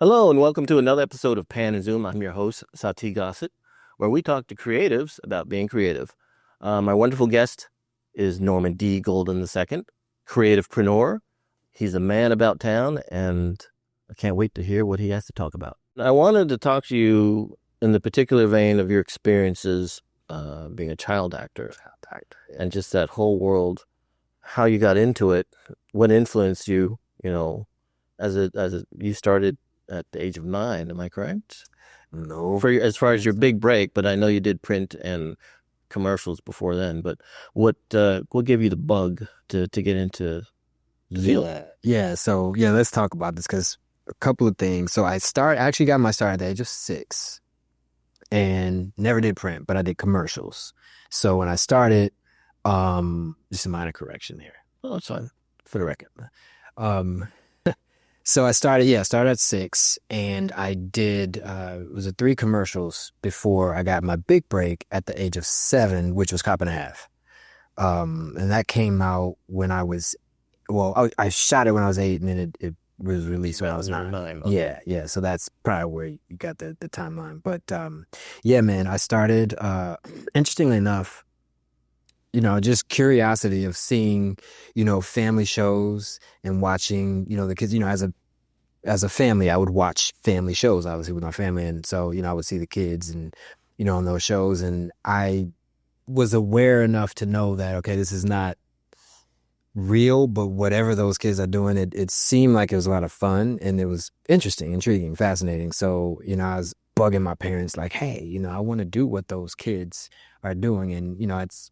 Hello and welcome to another episode of Pan and Zoom. I'm your host, Sati Gossett, where we talk to creatives about being creative. My wonderful guest is Norman D. Golden II, creativepreneur. He's a man about town, and I can't wait to hear what he has to talk about. I wanted to talk to you in the particular vein of your experiences being a child actor and just that whole world, how you got into it, what influenced you, you started at the age of 9, am I correct? No. As far as your big break, but I know you did print and commercials before then. But what gave you the bug to get into the field? Yeah. So let's talk about this because a couple of things. So I actually got my start at the age of 6 and never did print, but I did commercials. So when I started, just a minor correction here. Oh, that's fine. For the record. So I started at 6 and I did, it was 3 commercials before I got my big break at the age of 7, which was Cop and a Half. And that came out when I was, I shot it when I was 8 and then it was released when I was 9. Okay. Yeah. So that's probably where you got the timeline. But, yeah, man, I started, interestingly enough, just curiosity of seeing, family shows and watching, the kids, as a family, I would watch family shows, obviously, with my family. And so, I would see the kids and, on those shows. And I was aware enough to know that, okay, this is not real, but whatever those kids are doing, it seemed like it was a lot of fun and it was interesting, intriguing, fascinating. So, I was bugging my parents like, hey, I want to do what those kids are doing. And, it's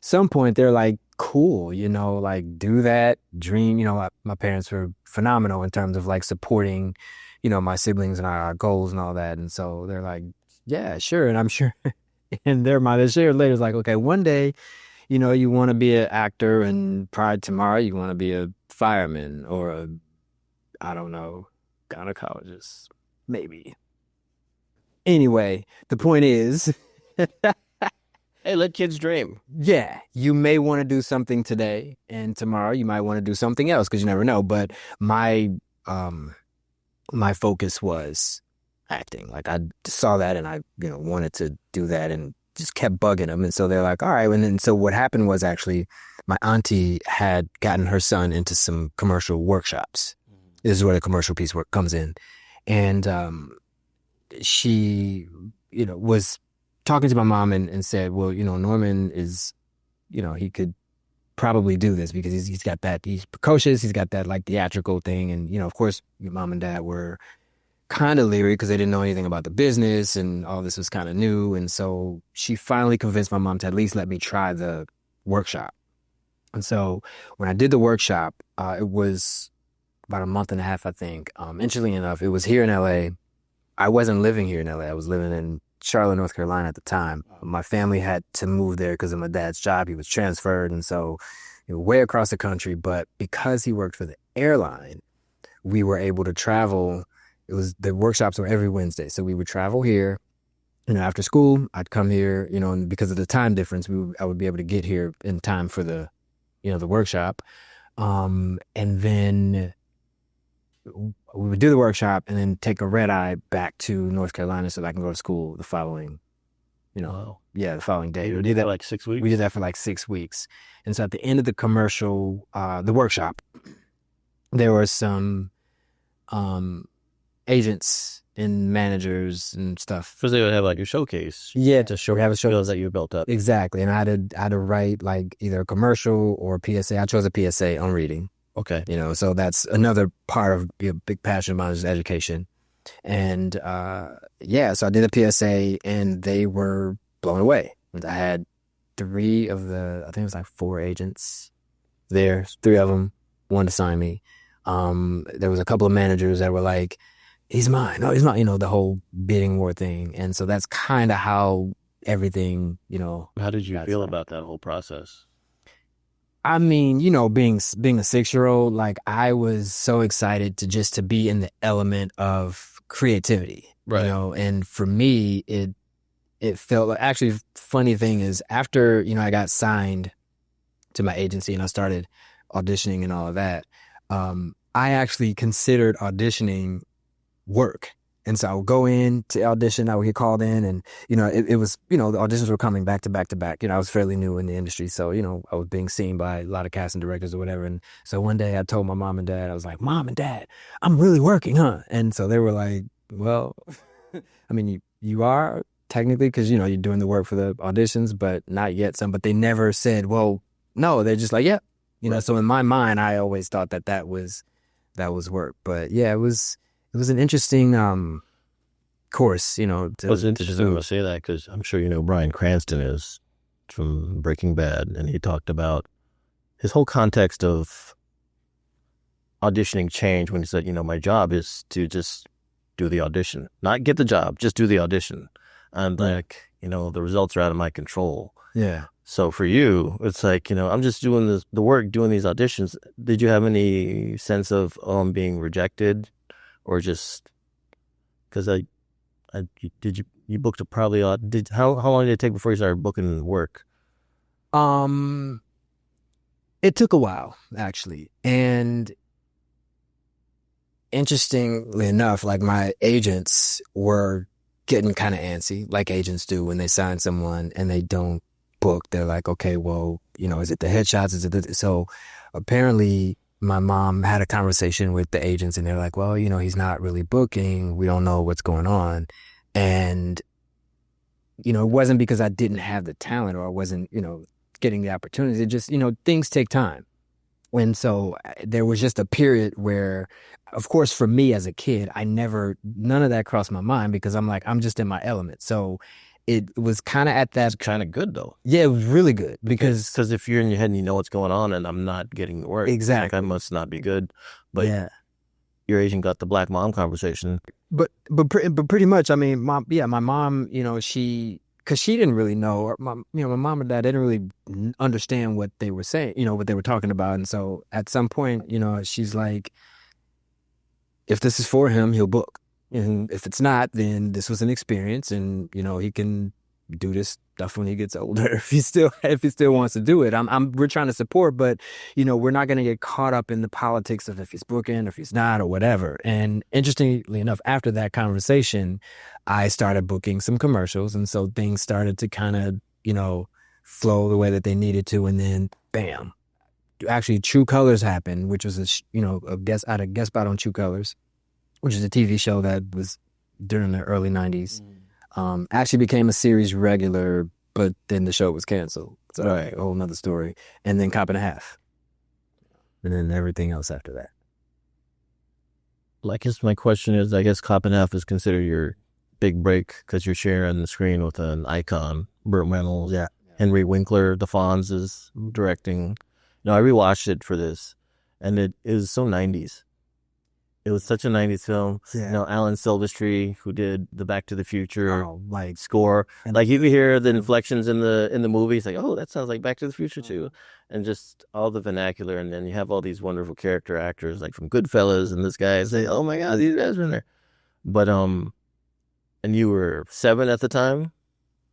some point they're like, cool, like do that, dream. My parents were phenomenal in terms of like supporting, my siblings and our goals and all that. And so they're like, yeah, sure. And I'm sure in their mind, they shared later, it's like, okay, one day, you want to be an actor and probably tomorrow you want to be a fireman or I don't know, gynecologist, maybe. Anyway, the point is, hey, let kids dream. Yeah, you may want to do something today, and tomorrow you might want to do something else because you never know. But my focus was acting. Like I saw that, and I wanted to do that, and just kept bugging them. And so they're like, all right. And then so what happened was actually my auntie had gotten her son into some commercial workshops. This is where the commercial piece work comes in, and she was talking to my mom and said, well, Norman is, he could probably do this because he's got that, he's precocious, he's got that like theatrical thing. And, of course, your mom and dad were kind of leery because they didn't know anything about the business and all this was kind of new. And so she finally convinced my mom to at least let me try the workshop. And so when I did the workshop, it was about a month and a half, I think. Interestingly enough, it was here in LA. I wasn't living here in LA. I was living in Charlotte, North Carolina at the time. My family had to move there because of my dad's job. He was transferred. And so way across the country. But because he worked for the airline, we were able to travel. The workshops were every Wednesday. So we would travel here. After school, I'd come here, and because of the time difference, I would be able to get here in time for the workshop. And then we would do the workshop and then take a red eye back to North Carolina so that I can go to school the following, the following day. We did that like 6 weeks? We did that for like 6 weeks. And so at the end of the commercial, the workshop, there were some agents and managers and stuff. Because they would have like a showcase. Yeah. To show skills that you built up. Exactly. And I had to write like either a commercial or a PSA. I chose a PSA on reading. Okay. So that's another part of a big passion of mine is education. And so I did a PSA and they were blown away. I had 3 of I think it was like 4 agents there, 3 of them wanted to sign me. There was a couple of managers that were like, he's mine. No, he's mine. The whole bidding war thing. And so that's kind of how everything, How did you feel about that whole process? I mean, being a 6-year-old, like I was so excited to be in the element of creativity, right. And for me, it felt like, actually, funny thing is after, I got signed to my agency and I started auditioning and all of that, I actually considered auditioning work. And so I would go in to audition, I would get called in, and, it was, the auditions were coming back to back to back. I was fairly new in the industry. So, I was being seen by a lot of casting directors or whatever. And so one day I told my mom and dad, I was like, Mom and Dad, I'm really working, huh? And so they were like, well, I mean, you are technically, because, you're doing the work for the auditions, but not yet some. But they never said, well, no, they're just like, yeah. Right. So in my mind, I always thought that was work. But yeah, it was an interesting course, It was interesting to say that because I'm sure you know Bryan Cranston is from Breaking Bad, and he talked about his whole context of auditioning changed when he said, my job is to just do the audition, not get the job, just do the audition. And like, the results are out of my control. Yeah. So for you, it's like, I'm just doing the work, doing these auditions. Did you have any sense of being rejected, or just because you booked a probably how long did it take before you started booking work? It took a while, actually. And interestingly enough, like, my agents were getting kind of antsy, like agents do when they sign someone and they don't book. They're like, okay, well, is it the headshots? Is it so apparently my mom had a conversation with the agents and they're like, well, he's not really booking. We don't know what's going on. And, it wasn't because I didn't have the talent or I wasn't, getting the opportunities. It just, things take time. And so there was just a period where, of course, for me as a kid, none of that crossed my mind because I'm like, I'm just in my element. So it was kind of at that. It's kind of good though. Yeah, it was really good because if you're in your head and you know what's going on and I'm not getting the work, exactly, like I must not be good. But yeah, your agent got the black mom conversation. But pretty much, I mean, my mom, because she didn't really know, or my mom and dad didn't really understand what they were saying, what they were talking about. And so at some point, she's like, if this is for him, he'll book. And if it's not, then this was an experience and, he can do this stuff when he gets older. If he still wants to do it, we're trying to support, but, we're not going to get caught up in the politics of if he's booking or if he's not or whatever. And interestingly enough, after that conversation, I started booking some commercials. And so things started to kind of, flow the way that they needed to. And then bam, actually True Colors happened, which was a guest spot on True Colors, which is a TV show that was during the early 90s. Actually became a series regular, but then the show was canceled. So a whole nother story. And then Cop and a Half. And then everything else after that. Well, I guess my question is, I guess Cop and a Half is considered your big break because you're sharing the screen with an icon, Burt Reynolds. Yeah. Henry Winkler, the Fonz is directing. I rewatched it for this, and it is so 90s. It was such a 90s film. Yeah. Alan Silvestri, who did the Back to the Future score. And like you could hear the inflections in the movie. It's like, oh, that sounds like Back to the Future too. And just all the vernacular. And then you have all these wonderful character actors like from Goodfellas, and this guy say, oh my God, these guys are in there. But and you were 7 at the time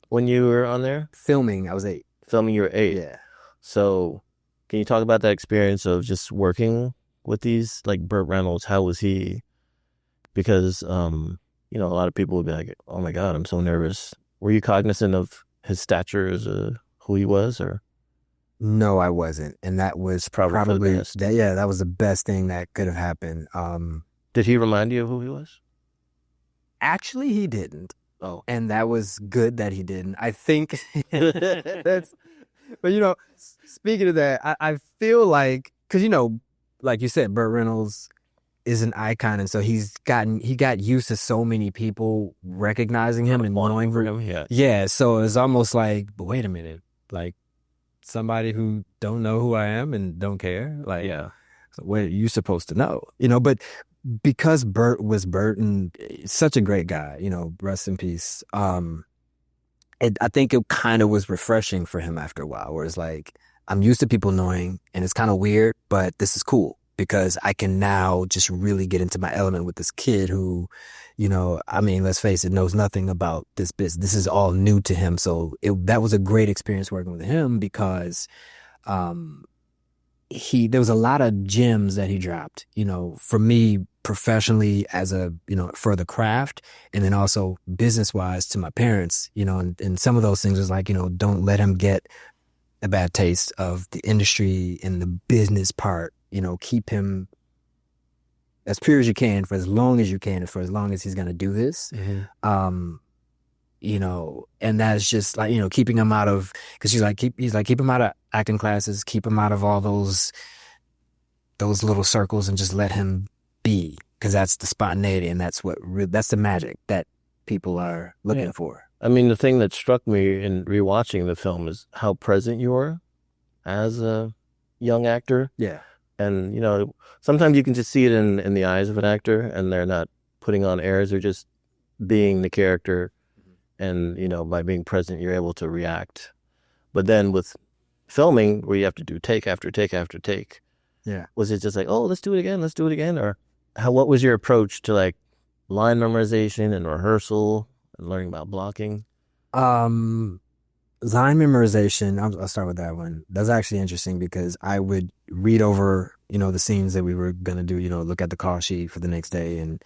when you were on there? Filming, I was 8. Filming, you were 8. Yeah. So can you talk about that experience of just working with these, like Burt Reynolds? How was he? Because a lot of people would be like, oh my God, I'm so nervous. Were you cognizant of his stature as who he was, or? No, I wasn't. And that was probably that was the best thing that could have happened. Did he remind you of who he was? Actually, he didn't. Oh. And that was good that he didn't. I think but speaking of that, I feel like, because, like you said, Burt Reynolds is an icon. And so he got used to so many people recognizing him and knowing him. Yeah. Yeah. So it's almost like, but wait a minute, like somebody who don't know who I am and don't care. Like, yeah. So what are you supposed to know? But because Burt was Burt and such a great guy, rest in peace. I think it kind of was refreshing for him after a while, where it's like, I'm used to people knowing, and it's kind of weird, but this is cool because I can now just really get into my element with this kid who, let's face it, knows nothing about this business. This is all new to him. So that was a great experience working with him because there was a lot of gems that he dropped. For me, professionally as a, for the craft, and then also business wise to my parents, and some of those things was like, don't let him get a bad taste of the industry and the business part, keep him as pure as you can for as long as you can, for as long as he's going to do this. And that's just like, keeping him out of, because keep him out of acting classes, keep him out of all those little circles, and just let him be, because that's the spontaneity, and that's the magic that people are looking for. I mean, the thing that struck me in rewatching the film is how present you are as a young actor. Yeah. And, sometimes you can just see it in the eyes of an actor, and they're not putting on airs, they're just being the character. And, by being present, you're able to react. But then with filming, where you have to do take after take after take, yeah, was it just like, oh, let's do it again? Or what was your approach to like line memorization and rehearsal and learning about blocking? Line memorization, I'll start with that one. That's actually interesting, because I would read over, the scenes that we were going to do, look at the call sheet for the next day, and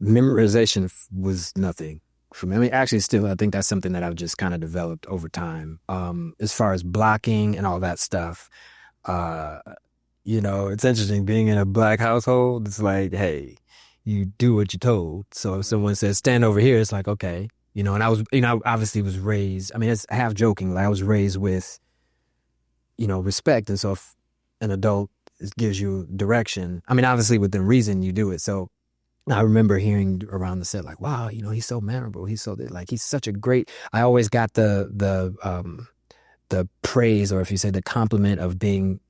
memorization was nothing for me. I mean, actually still, I think that's something that I've just kind of developed over time. As far as blocking and all that stuff, it's interesting being in a Black household. It's like, hey, you do what you're told. So if someone says, stand over here, it's like, okay. And I was, obviously was raised, I mean, it's half joking. Like, I was raised with, respect. And so if an adult gives you direction, I mean, obviously within reason, you do it. So I remember hearing around the set, like, wow, he's so memorable. He's so, like, he's such a great, I always got the praise, or if you say the compliment of being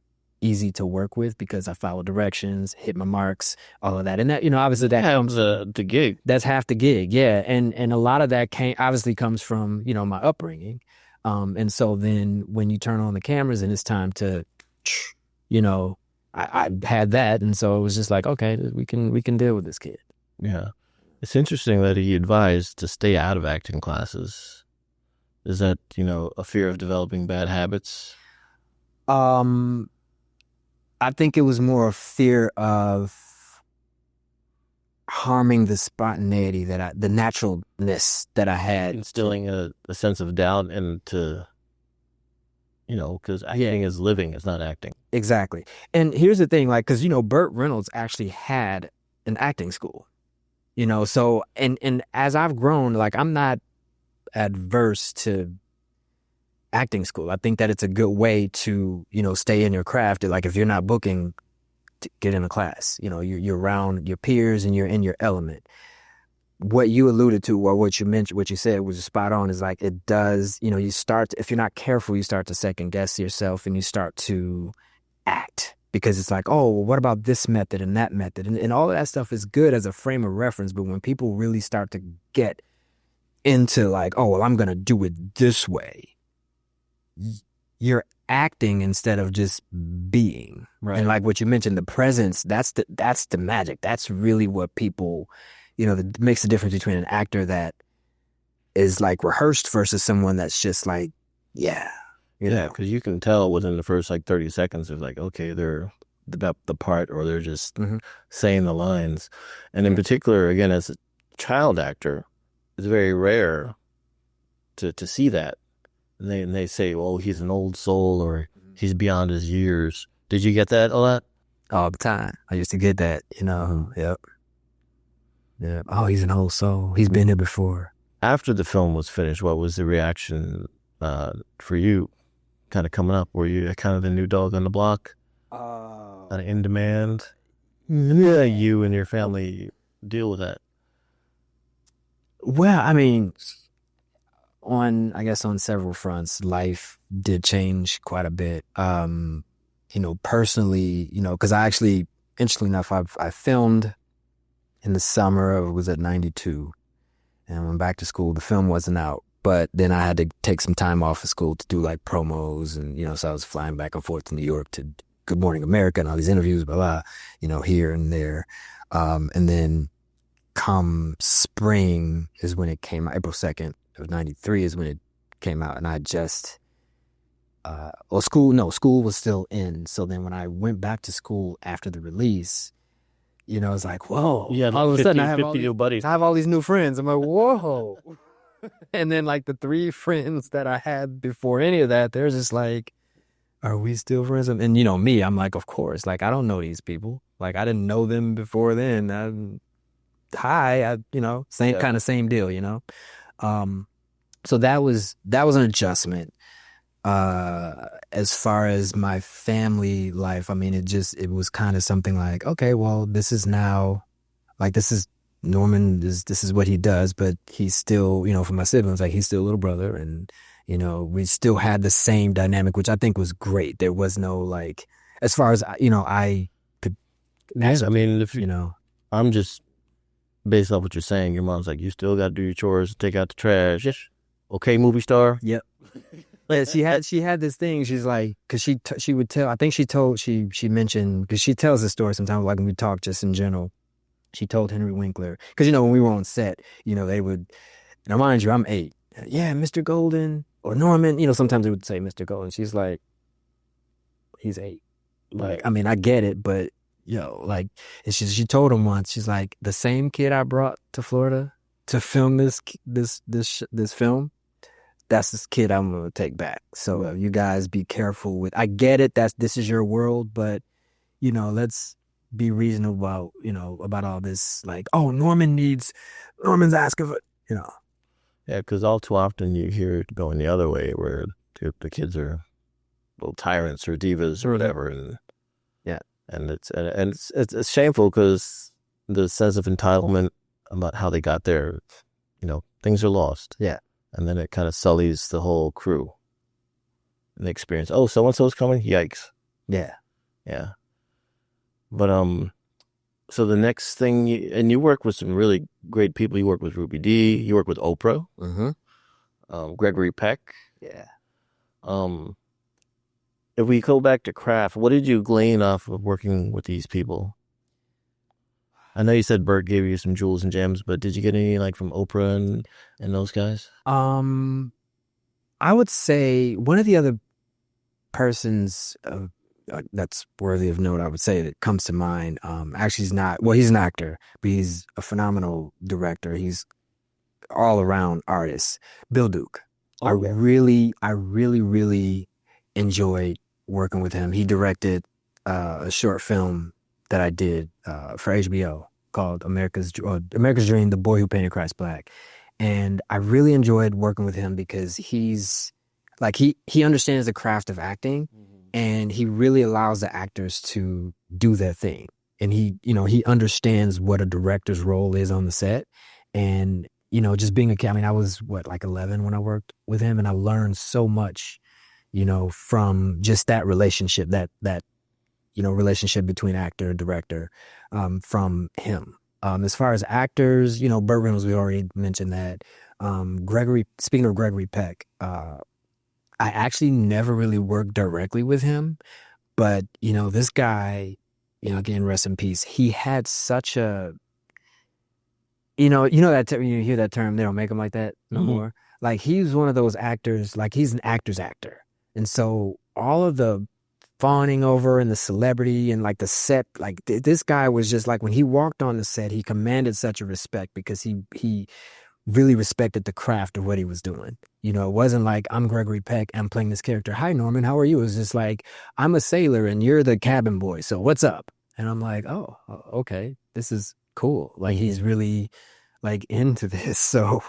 easy to work with, because I follow directions, hit my marks, all of that. And that, obviously that comes the gig. That's half the gig. Yeah. And a lot of that comes from, my upbringing. And so then when you turn on the cameras and it's time to, I had that. And so it was just like, okay, we can deal with this kid. Yeah. It's interesting that he advised to stay out of acting classes. Is that, a fear of developing bad habits? I think it was more a fear of harming the spontaneity the naturalness that I had. Instilling a sense of doubt into, because acting is living, it's not acting. Exactly. And here's the thing, like, because, Burt Reynolds actually had an acting school, so, and as I've grown, like, I'm not adverse to acting school. I think that it's a good way to, stay in your craft. Like, if you're not booking, to get in a class, you're around your peers and you're in your element. What you alluded to, or what you mentioned, what you said was spot on, is like, it does, you start, if you're not careful, you start to second guess yourself, and you start to act, because it's like, oh, well, what about this method and that method? And all of that stuff is good as a frame of reference. But when people really start to get into like, oh, well, I'm going to do it this way, you're acting instead of just being. Right. And like what you mentioned, the presence, that's the magic. That's really what people, that makes the difference between an actor that is like rehearsed versus someone that's just like, yeah. Because you can tell within the first like 30 seconds of like, okay, they're the part, or they're just saying the lines. And in particular, again, as a child actor, it's very rare to see that. And they say, well, he's an old soul, or he's beyond his years. Did you get that a lot? All the time. I used to get that, Yep. Yeah. Oh, he's an old soul. He's been here before. After the film was finished, what was the reaction for you kind of coming up? Were you kind of the new dog on the block? Kind of in demand? Yeah, you and your family deal with that. Well, I mean, on several fronts, life did change quite a bit. Personally, because I actually, interestingly enough, I filmed in the summer of, was at 92, and I went back to school. The film wasn't out, but then I had to take some time off of school to do like promos, and so I was flying back and forth to New York to Good Morning America and all these interviews, blah blah, here and there, and then come spring is when it came out. April 2nd of 93 is when it came out, and I just school was still in. So then when I went back to school after the release, you know, it's like, whoa. You had All of a 50, sudden, I have 50 new buddies. I have all these new friends. I'm like, whoa. And then like the 3 friends that I had before any of that, they're just like, are we still friends? And you know me, I'm like, of course. Like I don't know these people. Like I didn't know them before then. You know, same deal, you know. So that was an adjustment. As far as my family life, I mean, it was kind of something like, okay, well, this is now, like, this is Norman, this is what he does, but he's still, you know, for my siblings, like, he's still a little brother, and, you know, we still had the same dynamic, which I think was great. There was no, like, as far as, you know, I could, yeah, I mean, if you know, I'm just based off what you're saying, your mom's like, you still got to do your chores, take out the trash. Yes. Okay, movie star. Yep. Yeah, she had this thing. She's like, because she would tell. I think she mentioned, because she tells this story sometimes, like when we talk just in general. She told Henry Winkler, because you know when we were on set, you know they would. Now mind you, I'm 8. Yeah, Mr. Golden or Norman. You know sometimes they would say Mr. Golden. She's like, he's 8. Like I mean I get it, but yo, like she told him once. She's like, the same kid I brought to Florida to film this film. That's this kid I'm going to take back. So you guys be careful with, I get it. This is your world, but you know, let's be reasonable about, you know, about all this. Like, oh, Norman's asking for, you know. Yeah. Cause all too often you hear it going the other way where the kids are little tyrants or divas or whatever. And yeah. And it's shameful because the sense of entitlement about how they got there, you know, things are lost. Yeah. And then it kind of sullies the whole crew and the experience. Oh, so-and-so's coming? Yikes. Yeah. Yeah. But, so the next thing, and you work with some really great people. You work with Ruby Dee. You work with Oprah. Mm-hmm. Gregory Peck. Yeah. If we go back to craft, what did you glean off of working with these people? I know you said Bert gave you some jewels and gems, but did you get any like from Oprah and those guys? I would say one of the other persons that's worthy of note, I would say, that comes to mind. Actually, he's an actor, but he's a phenomenal director. He's all around artist. Bill Duke. Oh, I really enjoyed working with him. He directed a short film that I did for HBO called America's Dream, The Boy Who Painted Christ Black. And I really enjoyed working with him because he's like, he understands the craft of acting, and he really allows the actors to do their thing. And he understands what a director's role is on the set. And, you know, just being I mean, I was like 11 when I worked with him, and I learned so much, you know, from just that relationship, that you know, relationship between actor and director, from him. As far as actors, you know, Burt Reynolds, we already mentioned that. Speaking of Gregory Peck, I actually never really worked directly with him, but, you know, this guy, you know, again, rest in peace. He had such a, you know that you hear that term, they don't make him like that no more. Like, he's one of those actors, like he's an actor's actor. And so all of the fawning over and the celebrity and like the set, like this guy was just like, when he walked on the set, he commanded such a respect because he really respected the craft of what he was doing. You know, it wasn't like, I'm Gregory Peck, I'm playing this character. Hi, Norman, how are you? It was just like, I'm a sailor and you're the cabin boy, so what's up? And I'm like, oh, okay, this is cool. Like, he's really like into this, so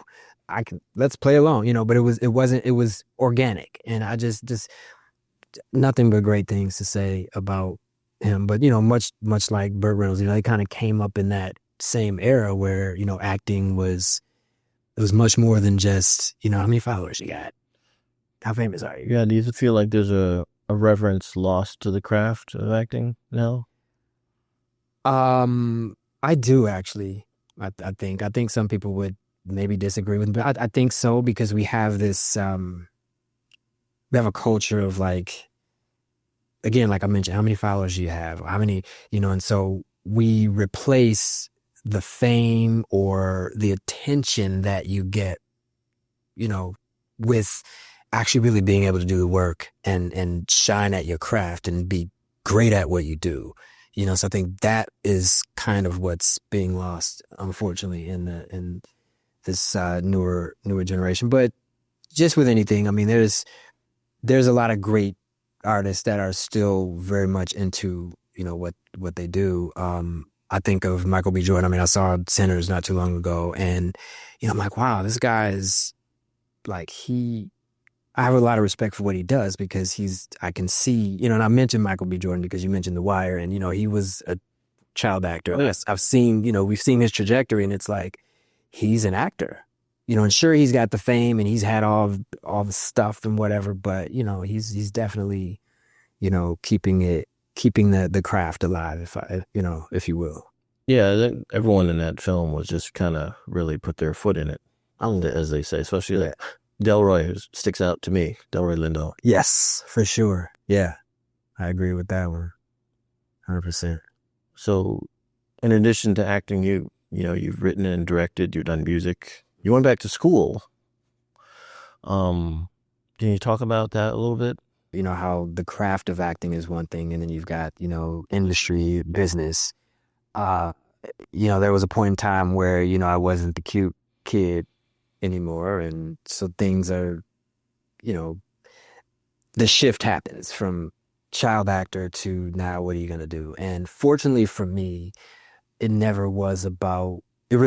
let's play along, you know. But it was organic, and I just nothing but great things to say about him. But, you know, much like Burt Reynolds, you know, they kind of came up in that same era where, you know, acting was much more than just, you know, how many followers you got, how famous are you? Yeah, do you feel like there's a reverence lost to the craft of acting now? I do, actually. I think some people would maybe disagree with me, but I think so, because we have this we have a culture of, like, again, like I mentioned, how many followers you have, how many, you know, and so we replace the fame or the attention that you get, you know, with actually really being able to do the work and shine at your craft and be great at what you do. So I think that is kind of what's being lost, unfortunately, in this newer generation. But just with anything, I mean, there's a lot of great artists that are still very much into, what they do. I think of Michael B. Jordan. I mean, I saw Sinners not too long ago, and I'm like, wow, this guy is like I have a lot of respect for what he does because I can see, and I mentioned Michael B. Jordan because you mentioned The Wire, and he was a child actor. I've seen, we've seen his trajectory, and it's like he's an actor. And sure, he's got the fame and he's had all the stuff and whatever, but he's definitely, keeping the craft alive, if you will. Yeah, everyone in that film was just kind of really put their foot in it, as they say, especially like Delroy, who sticks out to me, Delroy Lindo. Yes, for sure. Yeah, I agree with that one, 100%. So, in addition to acting, you've written and directed, you've done music. You went back to school. Can you talk about that a little bit? How the craft of acting is one thing, and then you've got, industry, business. There was a point in time where, I wasn't the cute kid anymore. And so things are, the shift happens from child actor to now, what are you going to do? And fortunately for me, it really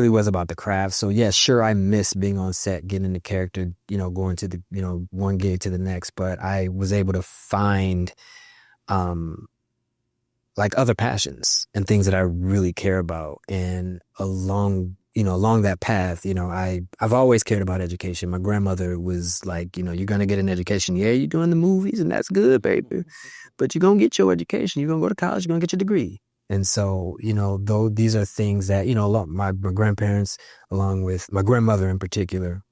was about the craft. So yeah, sure, I miss being on set, getting in the character, going to the, one gig to the next, but I was able to find, like other passions and things that I really care about. And along that path, I've always cared about education. My grandmother was like, you're going to get an education. Yeah, you're doing the movies and that's good, baby. But you're going to get your education. You're going to go to college. You're going to get your degree. And so, though these are things that, my grandparents, along with my grandmother in particular,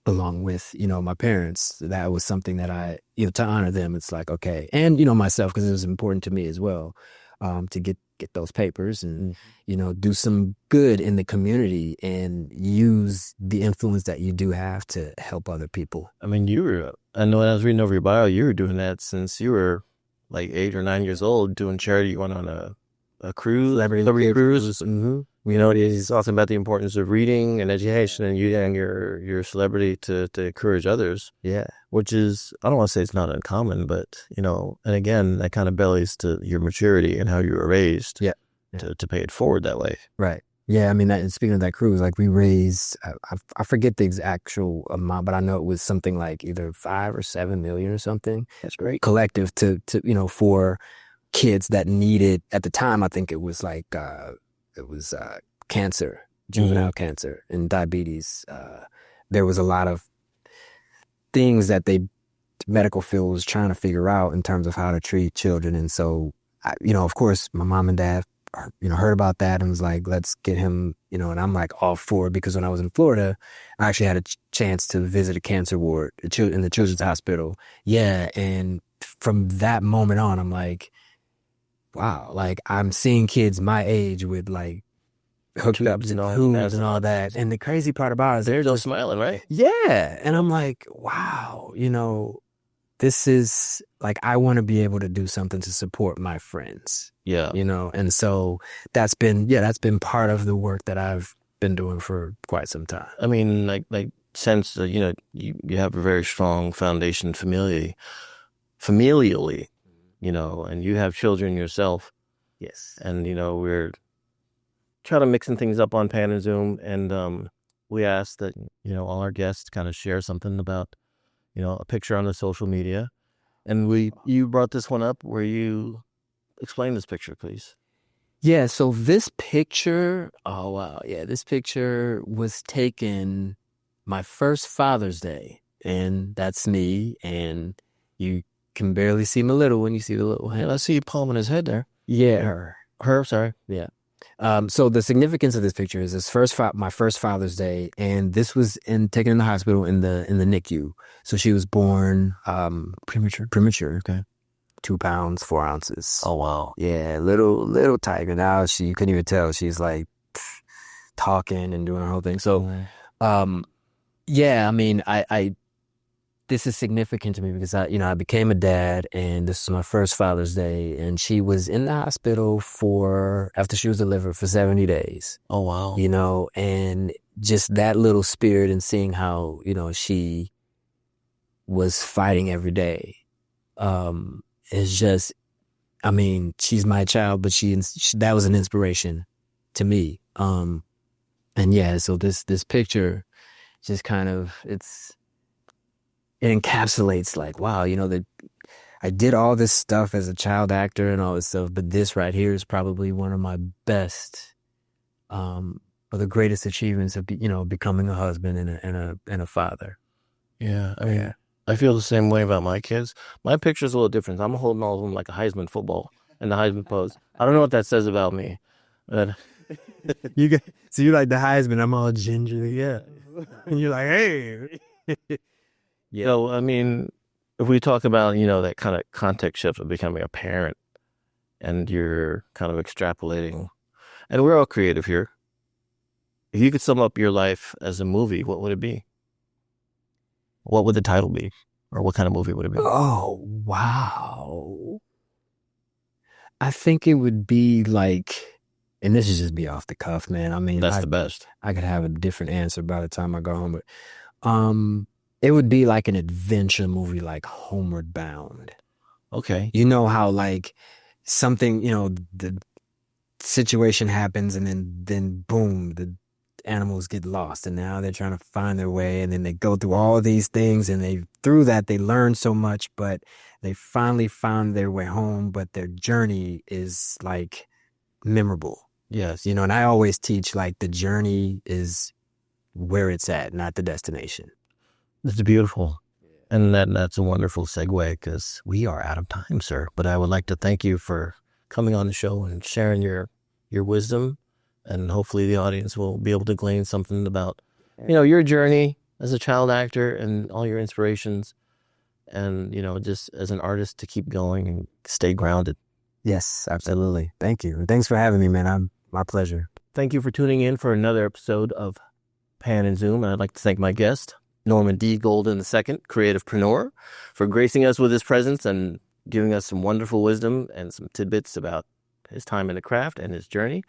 along with, my parents, that was something that I, to honor them, it's like, okay. And, myself, because it was important to me as well, to get those papers and, do some good in the community and use the influence that you do have to help other people. I mean, I know when I was reading over your bio, you were doing that since you were like 8 or 9 years old, doing charity. You went on a cruise, celebrity cruise. Mm-hmm. He's talking about the importance of reading and education and your celebrity to encourage others. Yeah. Which is, I don't want to say it's not uncommon, but, and again, that kind of bellies to your maturity and how you were raised to pay it forward that way. Right. Yeah. I mean, speaking of that cruise, like we raised, I forget the actual amount, but I know it was something like either 5 or 7 million or something. That's great. Collective to for kids that needed, at the time, I think it was like, cancer, juvenile cancer and diabetes. There was a lot of things that the medical field was trying to figure out in terms of how to treat children. And so, of course, my mom and dad, heard about that and was like, let's get him, and I'm like all for it because when I was in Florida, I actually had a chance to visit a cancer ward in the Children's Hospital. Yeah. And from that moment on, I'm like, wow, like I'm seeing kids my age with like hooked up to tubes and all that. And the crazy part about it is they're just smiling, right? Yeah. And I'm like, wow, this is like, I want to be able to do something to support my friends. Yeah. And so that's been part of the work that I've been doing for quite some time. I mean, like since, you have a very strong foundation familially, and you have children yourself. Yes. And, we're trying to mixing things up on Pan and Zoom. And we asked that, all our guests kind of share something about, a picture on the social media. And you brought this one up where you explain this picture, please. Yeah. So this picture, oh, wow. Yeah. This picture was taken my first Father's Day. And that's me. And you can barely see my little one. You see the little hand. I see you palming his head there. Yeah, her. Sorry. Yeah. So the significance of this picture is my first Father's Day, and this was taken in the hospital in the NICU. So she was born premature. Okay. 2 pounds 4 ounces. Oh wow. Yeah, little tiger. Now you couldn't even tell. She's like talking and doing her whole thing. So, yeah. I mean, I this is significant to me because I became a dad, and this is my first Father's Day, and she was in the hospital after she was delivered for 70 days. Oh, wow. And just that little spirit and seeing how, she was fighting every day, is just, she's my child, but that was an inspiration to me. And yeah, so this picture just kind of, it encapsulates like, wow, that I did all this stuff as a child actor and all this stuff, but this right here is probably one of my best, or the greatest achievements of, becoming a husband and a father. Yeah. I mean, I feel the same way about my kids. My picture's a little different. I'm holding all of them like a Heisman football in the Heisman pose. I don't know what that says about me, but so you're like the Heisman. I'm all gingerly, yeah, and you're like, hey, yeah. So I mean, if we talk about that kind of context shift of becoming a parent, and you're kind of extrapolating, and we're all creative here. If you could sum up your life as a movie, what would it be? What would the title be? Or what kind of movie would it be? Oh, wow. I think it would be like, and this is just be off the cuff, man. I mean, that's the best. I could have a different answer by the time I go home, but it would be like an adventure movie like Homeward Bound. Okay. You know how like something, the situation happens and then boom, the animals get lost, and now they're trying to find their way, and then they go through all these things, and through that they learn so much, but they finally found their way home, but their journey is like memorable. Yes. And I always teach like the journey is where it's at, not the destination. It's beautiful. And that's a wonderful segue because we are out of time, sir. But I would like to thank you for coming on the show and sharing your wisdom. And hopefully the audience will be able to glean something about, your journey as a child actor and all your inspirations. And, just as an artist to keep going and stay grounded. Yes, absolutely. Thank you. Thanks for having me, man. My pleasure. Thank you for tuning in for another episode of Pan and Zoom. And I'd like to thank my guest, Norman D. Golden II, creativepreneur, for gracing us with his presence and giving us some wonderful wisdom and some tidbits about his time in the craft and his journey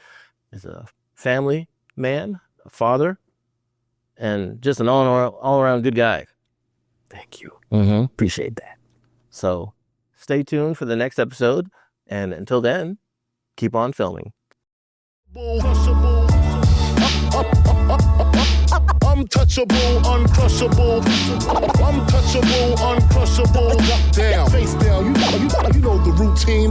as a family man, a father, and just an all-around good guy. Thank you. Mm-hmm. Appreciate that. So stay tuned for the next episode. And until then, keep on filming. Untouchable, uncrushable. Untouchable, uncrushable. Down, face down. You know the routine.